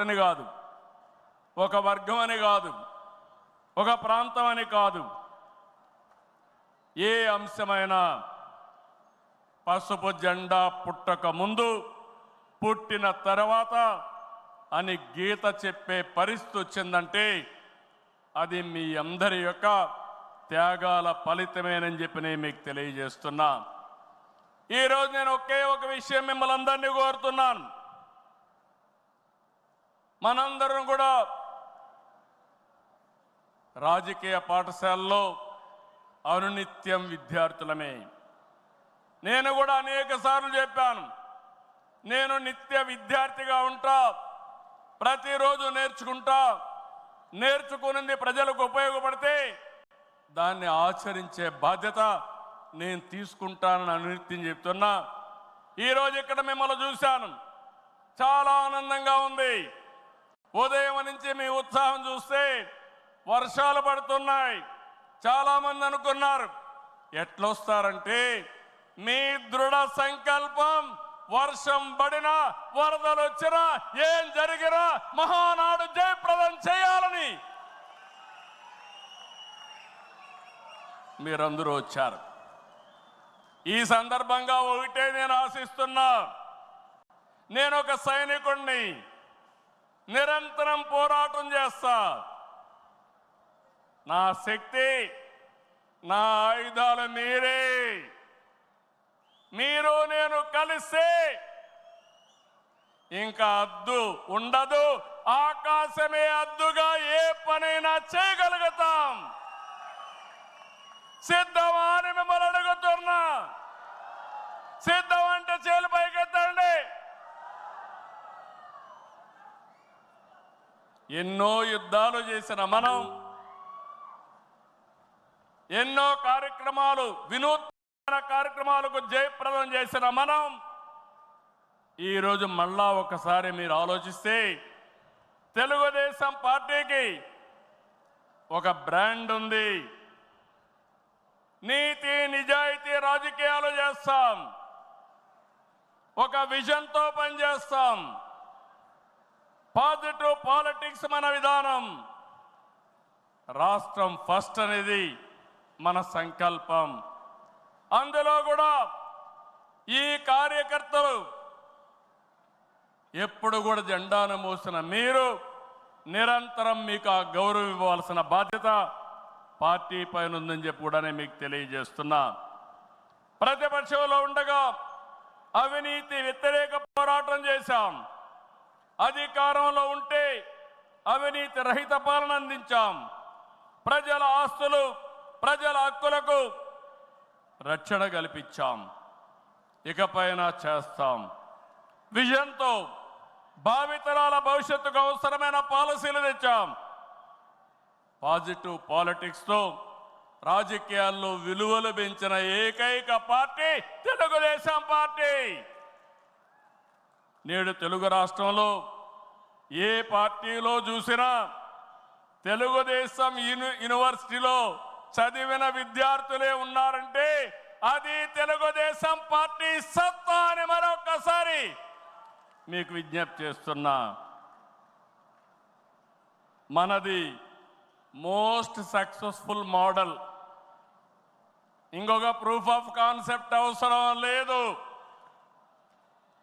ఒకటని కాదు, ఒక వర్గం అని కాదు, ఒక ప్రాంతం అని కాదు. ఏ అంశమైనా పసుపు జెండా పుట్టక ముందు, పుట్టిన తర్వాత అని గీత చెప్పే పరిస్థితి వచ్చిందంటే అది మీ అందరి యొక్క త్యాగాల ఫలితమేనని చెప్పి నేను మీకు తెలియజేస్తున్నా. ఈరోజు నేను ఒకే ఒక విషయం మిమ్మల్ని అందరినీ కోరుతున్నాను. మనందరం కూడా రాజకీయ పాఠశాలలో అనునిత్యం విద్యార్థులమే. నేను కూడా అనేక సార్లు చెప్పాను, నేను నిత్య విద్యార్థిగా ఉంటా, ప్రతిరోజు నేర్చుకుంటా, నేర్చుకున్నది ప్రజలకు ఉపయోగపడితే దాన్ని ఆచరించే బాధ్యత నేను తీసుకుంటానని అనునిత్యం చెప్తున్నా. ఈరోజు ఇక్కడ మిమ్మల్ని చూశాను, చాలా ఆనందంగా ఉంది. ఉదయం నుంచి మీ ఉత్సాహం చూస్తే వర్షాలు పడుతున్నాయి. చాలామంది అనుకున్నారు ఎట్లొస్తారంటే మీ దృఢ సంకల్పం వర్షం పడినా వరదలు వచ్చినా ఏం జరిగినా మహానాడు జయప్రదం చేయాలని మీరందరూ వచ్చారు. ఈ సందర్భంగా ఒకటే నేను ఆశిస్తున్నా, నేను ఒక సైనికుణ్ణి, నిరంతరం పోరాటం చేస్తా. నా శక్తి, నా ఆయుధాలు మీరే. మీరు నేను కలిస్తే ఇంకా అద్దు ఉండదు, ఆకాశమే అద్దుగా ఏ పనైనా చేయగలుగుతాం. సిద్ధమా అని మిమ్మల్ని అడుగుతున్నా. సిద్ధం అంటే చేలు పైకెత్తండి. ఎన్నో యుద్ధాలు చేసిన మనం, ఎన్నో కార్యక్రమాలు, వినూత్న కార్యక్రమాలకు జయప్రదం చేసిన మనం ఈరోజు మళ్ళా ఒకసారి మీరు ఆలోచిస్తే తెలుగుదేశం పార్టీకి ఒక బ్రాండ్ ఉంది. నీతి నిజాయితీ రాజకీయాలు చేస్తాం, ఒక విజన్తో పనిచేస్తాం. పాజిటివ్ పాలిటిక్స్ మన విధానం. రాష్ట్రం ఫస్ట్ అనేది మన సంకల్పం. అందులో కూడా ఈ కార్యకర్తలు ఎప్పుడు కూడా జెండాను మోసిన మీరు నిరంతరం మీకు ఆ గౌరవం ఇవ్వాల్సిన బాధ్యత పార్టీ పైన ఉందని చెప్పి కూడా నేను మీకు తెలియజేస్తున్నా. ప్రతిపక్షంలో ఉండగా అవినీతి వ్యతిరేక పోరాటం చేశాం. అధికారంలో ఉంటే అవినీతి రహిత పాలన అందించాం. ప్రజల ఆస్తులు, ప్రజల హక్కులకు రక్షణ కల్పించాం. ఇకపైన చేస్తాం. విజన్తో భావితరాల భవిష్యత్తుకు అవసరమైన పాలసీలు తెచ్చాం. పాజిటివ్ పాలిటిక్స్తో రాజకీయాల్లో విలువలు పెంచిన ఏకైక పార్టీ తెలుగుదేశం పార్టీ. నేడు తెలుగు రాష్ట్రంలో ఏ పార్టీలో చూసినా తెలుగుదేశం యూనివర్సిటీలో చదివిన విద్యార్థులే ఉన్నారంటే అది తెలుగుదేశం పార్టీ సత్తా అని మరొకసారి మీకు విజ్ఞప్తి చేస్తున్నా. మనది మోస్ట్ సక్సెస్ఫుల్ మోడల్. ఇంకొక ప్రూఫ్ ఆఫ్ కాన్సెప్ట్ అవసరం లేదు.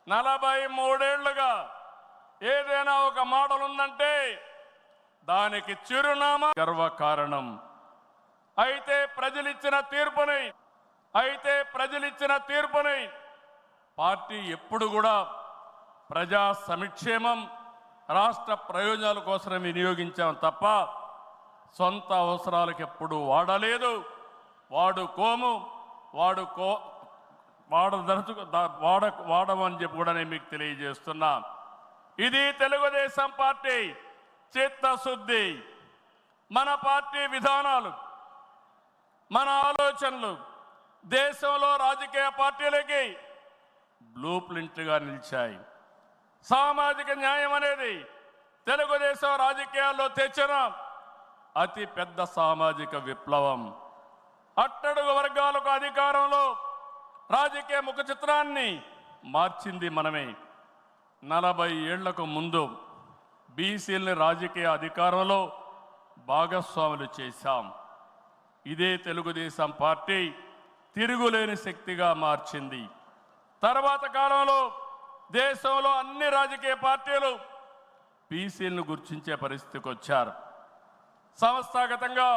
43 ఏళ్లుగా ఏదైనా ఒక మోడల్ ఉందంటే దానికి చిరునామా గర్వకారణం. అయితే ప్రజలిచ్చిన తీర్పుని పార్టీ ఎప్పుడు కూడా ప్రజా సంక్షేమం, రాష్ట్ర ప్రయోజనాల కోసం వినియోగించాం తప్ప సొంత అవసరాలకు ఎప్పుడు వాడలేదు, వాడుకోము, వాడమని చెప్పి కూడా నేను మీకు తెలియజేస్తున్నా. ఇది తెలుగుదేశం పార్టీ చిత్తశుద్ధి. మన పార్టీ విధానాలు, మన ఆలోచనలు దేశంలో రాజకీయ పార్టీలకి బ్లూ ప్రింట్గా నిలిచాయి. సామాజిక న్యాయం అనేది తెలుగుదేశం రాజకీయాల్లో తెచ్చిన అతి పెద్ద సామాజిక విప్లవం. అట్టడుగు వర్గాలకు అధికారంలో రాజకీయ ముఖ చిత్రాన్ని మార్చింది మనమే. 40 ఏళ్లకు ముందు బీసీలని రాజకీయ అధికారంలో భాగస్వాములు చేశాం. ఇదే తెలుగుదేశం పార్టీ తిరుగులేని శక్తిగా మార్చింది. తర్వాత కాలంలో దేశంలో అన్ని రాజకీయ పార్టీలు బీసీలను గుర్తించే పరిస్థితికి వచ్చారు. సంస్థాగతంగా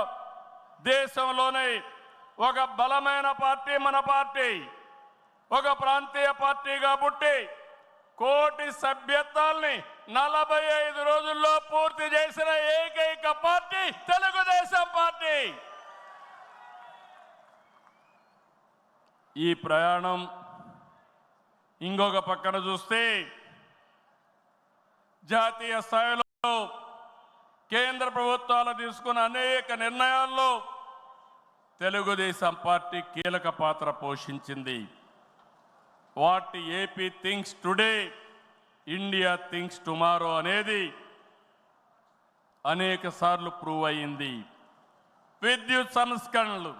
దేశంలోనే ఒక బలమైన పార్టీ మన పార్టీ, ఒక ప్రాంతీయ పార్టీగా పుట్టి కోటి సభ్యత్వాల్ని 45 రోజుల్లో పూర్తి చేసిన ఏకైక పార్టీ తెలుగుదేశం పార్టీ. ఈ ప్రయాణం ఇంకొక పక్కన చూస్తే జాతీయ స్థాయిలో కేంద్ర ప్రభుత్వాలు తీసుకున్న అనేక నిర్ణయాల్లో తెలుగుదేశం పార్టీ కీలక పాత్ర పోషించింది. What AP thinks today, India thinks tomorrow అనేది అనేక సార్లు ప్రూవ్ అయింది. విద్యుత్ సంస్కరణలు,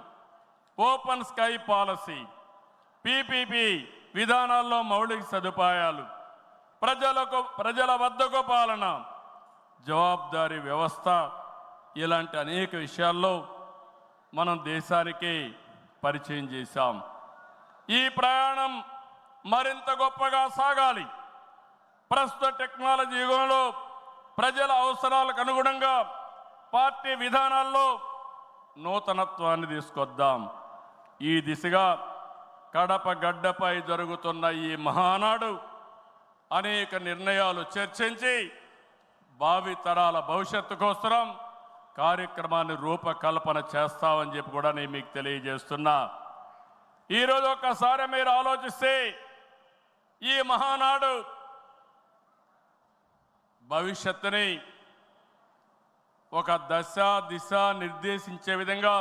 ఓపెన్ స్కై పాలసీ, పీపీపీ విధానాల్లో మౌలిక సదుపాయాలు, ప్రజల వద్దకు పాలన, జవాబుదారీ వ్యవస్థ, ఇలాంటి అనేక విషయాల్లో మనం దేశానికి పరిచయం చేశాం. ఈ ప్రయాణం మరింత గొప్పగా సాగాలి. ప్రస్తుత టెక్నాలజీ యుగంలో ప్రజల అవసరాలకు అనుగుణంగా పార్టీ విధానాల్లో నూతనత్వాన్ని తీసుకొద్దాం. ఈ దిశగా కడప గడ్డపై జరుగుతున్న ఈ మహానాడు అనేక నిర్ణయాలు చర్చించి భావి తరాల భవిష్యత్తు కోసం కార్యక్రమాన్ని రూపకల్పన చేస్తామని చెప్పి కూడా నేను మీకు తెలియజేస్తున్నా. ఈరోజు ఒక్కసారి మీరు ఆలోచిస్తే ఈ మహానాడు భవిష్యత్తుని ఒక దశ దిశ నిర్దేశించే విధంగా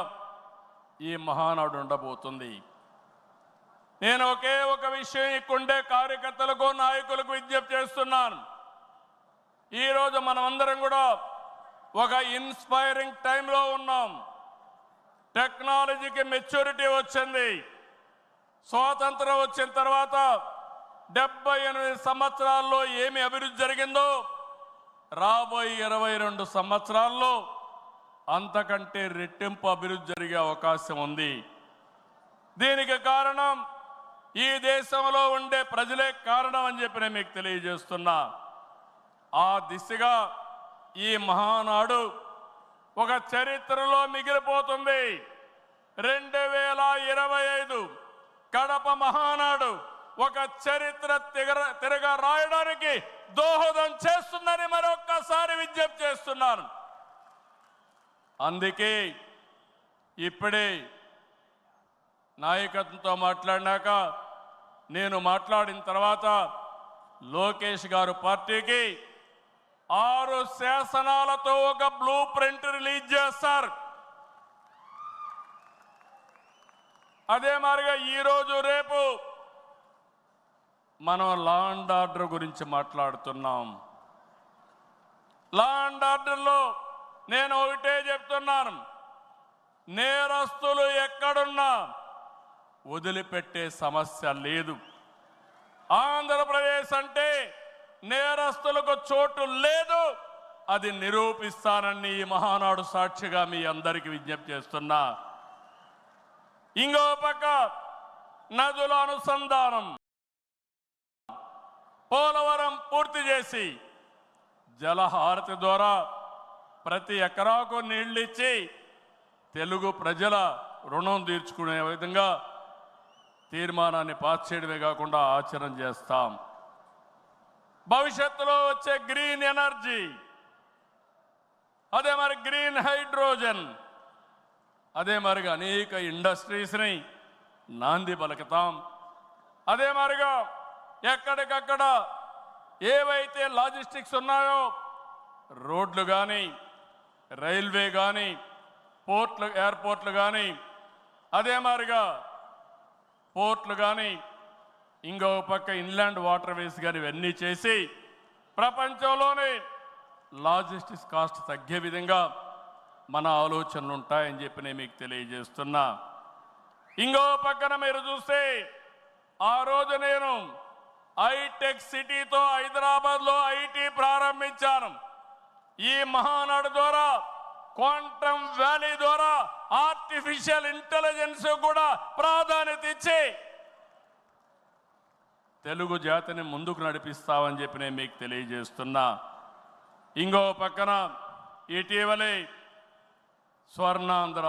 ఈ మహానాడు ఉండబోతుంది. నేను ఒకే ఒక విషయం ఇక్కడుండే కార్యకర్తలకు, నాయకులకు విజ్ఞప్తి చేస్తున్నాను. ఈరోజు మనమందరం కూడా ఒక ఇన్స్పైరింగ్ టైంలో ఉన్నాం. టెక్నాలజీకి మెచ్యూరిటీ వచ్చింది. స్వాతంత్రం వచ్చిన తర్వాత 78 సంవత్సరాల్లో ఏమి అభివృద్ధి జరిగిందో రాబోయే 22 సంవత్సరాల్లో అంతకంటే రెట్టింపు అభివృద్ధి జరిగే అవకాశం ఉంది. దీనికి కారణం ఈ దేశంలో ఉండే ప్రజలే కారణం అని చెప్పి నేను మీకు తెలియజేస్తున్నా. ఆ దిశగా ఈ మహానాడు ఒక చరిత్రలో మిగిలిపోతుంది. 2025 కడప మహానాడు ఒక చరిత్ర తిరగ రాయడానికి దోహదం చేస్తుందని మరొక్కసారి విజ్ఞప్తి చేస్తున్నాను. అందుకే ఇప్పుడే నాయకత్వంతో మాట్లాడినాక నేను మాట్లాడిన తర్వాత లోకేష్ గారు పార్టీకి 6 శాసనాలతో ఒక బ్లూ ప్రింట్ రిలీజ్ చేస్తారు. అదే మాదిరిగా ఈరోజు రేపు మనం లా అండ్ ఆర్డర్ గురించి మాట్లాడుతున్నాం. లా అండ్ ఆర్డర్లో నేను ఒకటే చెప్తున్నాను, నేరస్తులు ఎక్కడున్నా వదిలిపెట్టే సమస్య లేదు. ఆంధ్రప్రదేశ్ అంటే నేరస్తులకు చోటు లేదు. అది నిరూపిస్తానని ఈ మహానాడు సాక్షిగా మీ అందరికీ విజ్ఞప్తి చేస్తున్నా. ఇంకో పక్క నదుల అనుసంధానం, పోలవరం పూర్తి చేసి జలహారతి ద్వారా ప్రతి ఎకరాకు నీళ్ళిచ్చి తెలుగు ప్రజల రుణం తీర్చుకునే విధంగా తీర్మానాన్ని పాస్ చేయడమే కాకుండా ఆచరణ చేస్తాం. భవిష్యత్తులో వచ్చే గ్రీన్ ఎనర్జీ, అదే మరి గ్రీన్ హైడ్రోజన్, అదే మరిగా అనేక ఇండస్ట్రీస్ని నాంది పలుకుతాం. అదే మరిగా ఎక్కడికక్కడ ఏవైతే లాజిస్టిక్స్ ఉన్నాయో రోడ్లు కానీ, రైల్వే కానీ, ఎయిర్పోర్ట్లు కానీ, అదే మాదిరిగా పోర్ట్లు కానీ, ఇంకో పక్క ఇన్లాండ్ వాటర్ వేస్ కానీ ఇవన్నీ చేసి ప్రపంచంలోనే లాజిస్టిక్స్ కాస్ట్ తగ్గే విధంగా మన ఆలోచనలు ఉంటాయని చెప్పి నేను మీకు తెలియజేస్తున్నా. ఇంకో పక్కన మీరు చూస్తే ఆ రోజు నేను హైటెక్ సిటీతో హైదరాబాద్లో ఐటీ ప్రారంభించాను. ఈ మహానాడు ద్వారా క్వాంటమ్ వ్యాలీ ద్వారా ఆర్టిఫిషియల్ ఇంటెలిజెన్స్ కూడా ప్రాధాన్యత ఇచ్చి తెలుగు జాతిని ముందుకు నడిపిస్తామని చెప్పి నేను మీకు తెలియజేస్తున్నా. ఇంకో పక్కన ఇటీవలే స్వర్ణాంధ్ర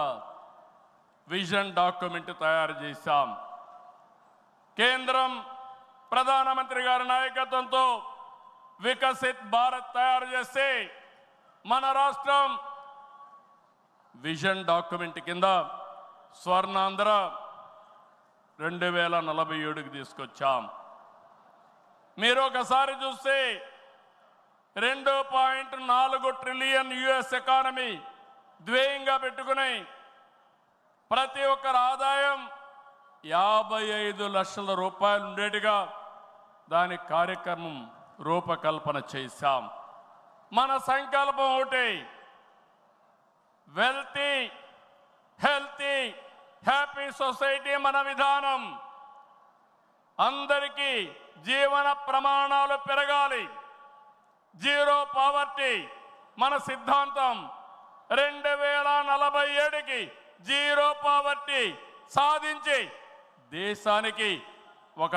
విజన్ డాక్యుమెంట్ తయారు చేశాం. కేంద్రం ప్రధానమంత్రి గారి నాయకత్వంతో వికసిత్ భారత్ తయారు చేస్తే మన రాష్ట్రం విజన్ డాక్యుమెంట్ కింద స్వర్ణాంధ్ర 2047కి తీసుకొచ్చాం. మీరు ఒకసారి చూస్తే 2.4 ట్రిలియన్ యుఎస్ ఎకానమీ ధ్యేయంగా పెట్టుకుని ప్రతి ఒక్కరి ఆదాయం 55 లక్షల రూపాయలు ఉండేట్టుగా దాని కార్యక్రమం రూపకల్పన చేశాం. మన సంకల్పం ఒకటి, వెల్తీ హెల్తీ హ్యాపీ సొసైటీ మన విధానం. అందరికీ జీవన ప్రమాణాలు పెరగాలి, జీరో పావర్టీ మన సిద్ధాంతం. 2047కి జీరో పావర్టీ సాధించి దేశానికి ఒక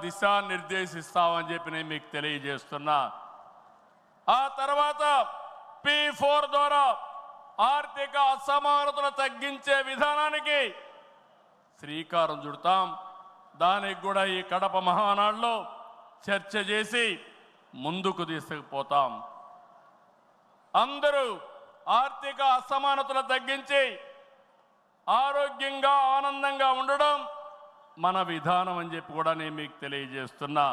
దిశ నిర్దేశిస్తామని చెప్పి నేను మీకు తెలియజేస్తున్నా. ఆ తర్వాత P4 ద్వారా ఆర్థిక అసమానతలు తగ్గించే విధానానికి శ్రీకారం చుడతాం. దానికి కూడా ఈ కడప మహానాడులో చర్చ చేసి ముందుకు తీసుకుపోతాం. అందరూ ఆర్థిక అసమానతలు తగ్గించి ఆరోగ్యంగా ఆనందంగా ఉండడం మన విధానం అని చెప్పి కూడా నేను మీకు తెలియజేస్తున్నా.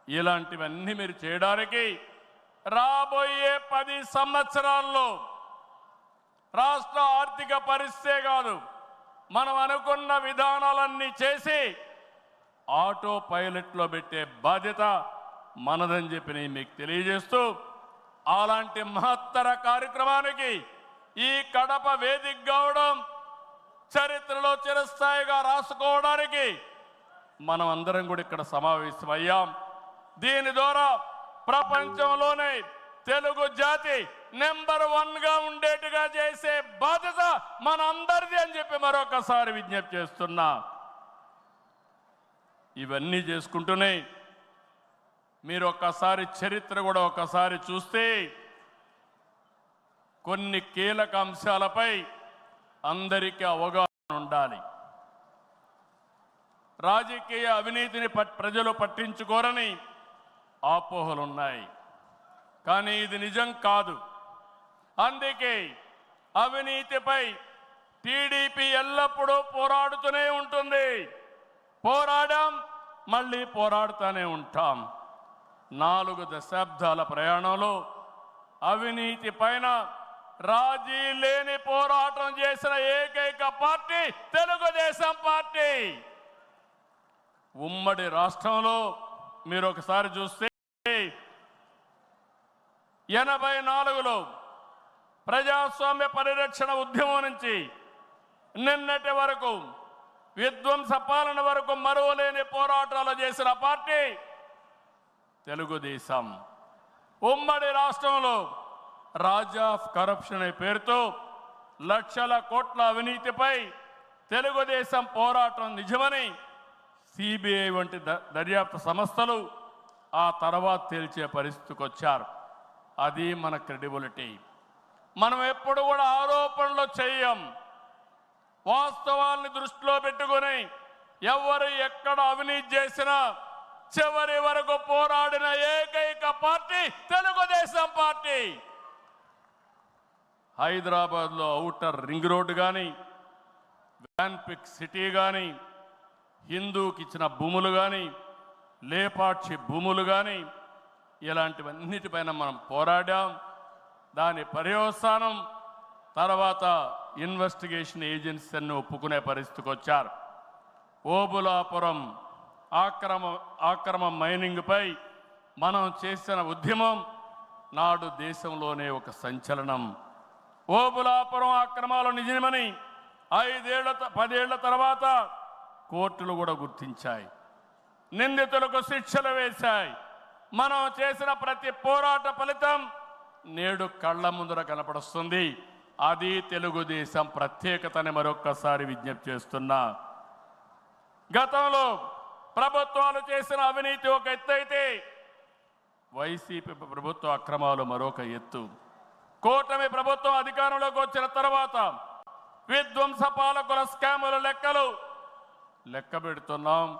ఇలాంటివన్నీ మీరు చేయడానికి రాబోయే 10 సంవత్సరాల్లో రాష్ట్ర ఆర్థిక పరిస్థితే కాదు, మనం అనుకున్న విధానాలన్నీ చేసి ఆటో పైలట్లో పెట్టే బాధ్యత మనదని చెప్పి నేను మీకు తెలియజేస్తూ, అలాంటి మహత్తర కార్యక్రమానికి ఈ కడప వేదిక కావడం, చరిత్రలో చిరస్థాయిగా రాసుకోవడానికి మనం అందరం కూడా ఇక్కడ సమావేశమయ్యాం. దీని ద్వారా ప్రపంచంలోనే తెలుగు జాతి నెంబర్ 1గా ఉండేట్టుగా చేసే బాధ్యత మన అందరిది అని చెప్పి మరొకసారి విజ్ఞప్తి చేస్తున్నా. ఇవన్నీ చేసుకుంటూనే మీరు ఒక్కసారి చరిత్ర కూడా ఒకసారి చూస్తే కొన్ని కీలక అంశాలపై అందరికీ అవగాహన ఉండాలి. రాజకీయ అవినీతిని ప్రజలు పట్టించుకోరని అపోహలున్నాయి, కానీ ఇది నిజం కాదు. అందుకే అవినీతిపై టీడీపీ ఎల్లప్పుడూ పోరాడుతూనే ఉంటుంది. పోరాడాం, మళ్ళీ పోరాడుతూనే ఉంటాం. 4 దశాబ్దాల ప్రయాణంలో అవినీతి పైన రాజీ లేని పోరాటం చేసిన ఏకైక పార్టీ తెలుగుదేశం పార్టీ. ఉమ్మడి రాష్ట్రంలో మీరు ఒకసారి చూస్తే 84లో ప్రజాస్వామ్య పరిరక్షణ ఉద్యమం నుంచి నిన్నటి వరకు విధ్వంస పాలన వరకు మరువలేని పోరాటాలు చేసిన పార్టీ తెలుగుదేశం. ఉమ్మడి రాష్ట్రంలో రాజా ఆఫ్ కరప్షన్ అనే పేరుతో లక్షల కోట్ల అవినీతిపై తెలుగుదేశం పోరాటం నిజమని సిబిఐ వంటి దర్యాప్తు సంస్థలు ఆ తర్వాత తేల్చే పరిస్థితికి వచ్చారు. అది మన క్రెడిబిలిటీ. మనం ఎప్పుడు కూడా ఆరోపణలు చేయం. వాస్తవాల్ని దృష్టిలో పెట్టుకుని ఎవరు ఎక్కడ అవినీతి చేసినా చివరి వరకు పోరాడిన ఏకైక పార్టీ తెలుగుదేశం పార్టీ. హైదరాబాద్లో ఔటర్ రింగ్ రోడ్డు కానీ, వ్యాన్పిక్ సిటీ కానీ, హిందూకి ఇచ్చిన భూములు కానీ, లేపాక్షి భూములు కానీ, ఇలాంటివన్నిటిపైన మనం పోరాడాం. దాని పర్యవసానం తర్వాత ఇన్వెస్టిగేషన్ ఏజెన్సీని ఒప్పుకునే పరిస్థితికి వచ్చారు. ఓబులాపురం ఆక్రమ మైనింగ్పై మనం చేసిన ఉద్యమం నాడు దేశంలోనే ఒక సంచలనం. ఓబులాపురం అక్రమాలు నిజమని 10 ఏళ్ల తర్వాత కోర్టులు కూడా గుర్తించాయి, నిందితులకు శిక్షలు వేశాయి. మనం చేసిన ప్రతి పోరాట ఫలితం నేడు కళ్ళ ముందర కనపడుస్తుంది. అది తెలుగుదేశం ప్రత్యేకతని మరొక్కసారి విజ్ఞప్తి చేస్తున్నా. గతంలో ప్రభుత్వాలు చేసిన అవినీతి ఒక ఎత్తు అయితే వైసీపీ ప్రభుత్వ అక్రమాలు మరొక ఎత్తు. కూటమి ప్రభుత్వం అధికారంలోకి వచ్చిన తర్వాత విధ్వంస పాలకుల స్కాముల లెక్క పెడుతున్నాం.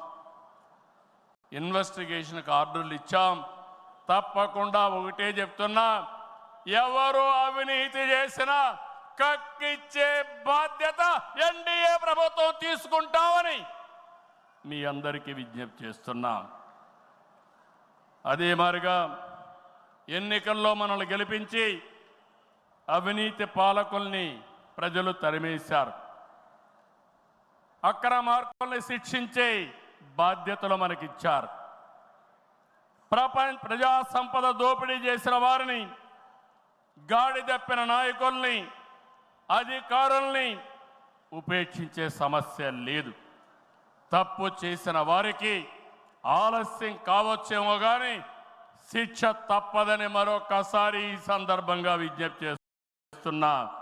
ఇన్వెస్టిగేషన్కి ఆర్డర్లు ఇచ్చాం. తప్పకుండా ఒకటే చెప్తున్నా, ఎవరు అవినీతి చేసినా కక్కిచ్చే బాధ్యత ఎన్డీఏ ప్రభుత్వం తీసుకుంటామని మీ అందరికీ విజ్ఞప్తి చేస్తున్నా. అదే మాదిరిగా ఎన్నికల్లో మనల్ని గెలిపించి అవినీతి పాలకుల్ని ప్రజలు తరిమేశారు. అక్రమార్కుల్ని శిక్షించే బాధ్యతలు మనకిచ్చారు. ప్రజా సంపద దోపిడీ చేసిన వారిని, గాడి తప్పిన నాయకుల్ని, అధికారుల్ని ఉపేక్షించే సమస్య లేదు. తప్పు చేసిన వారికి ఆలస్యం కావచ్చేమో కానీ శిక్ష తప్పదని మరొకసారి ఈ సందర్భంగా విజ్ఞప్తి చేస్తున్నా.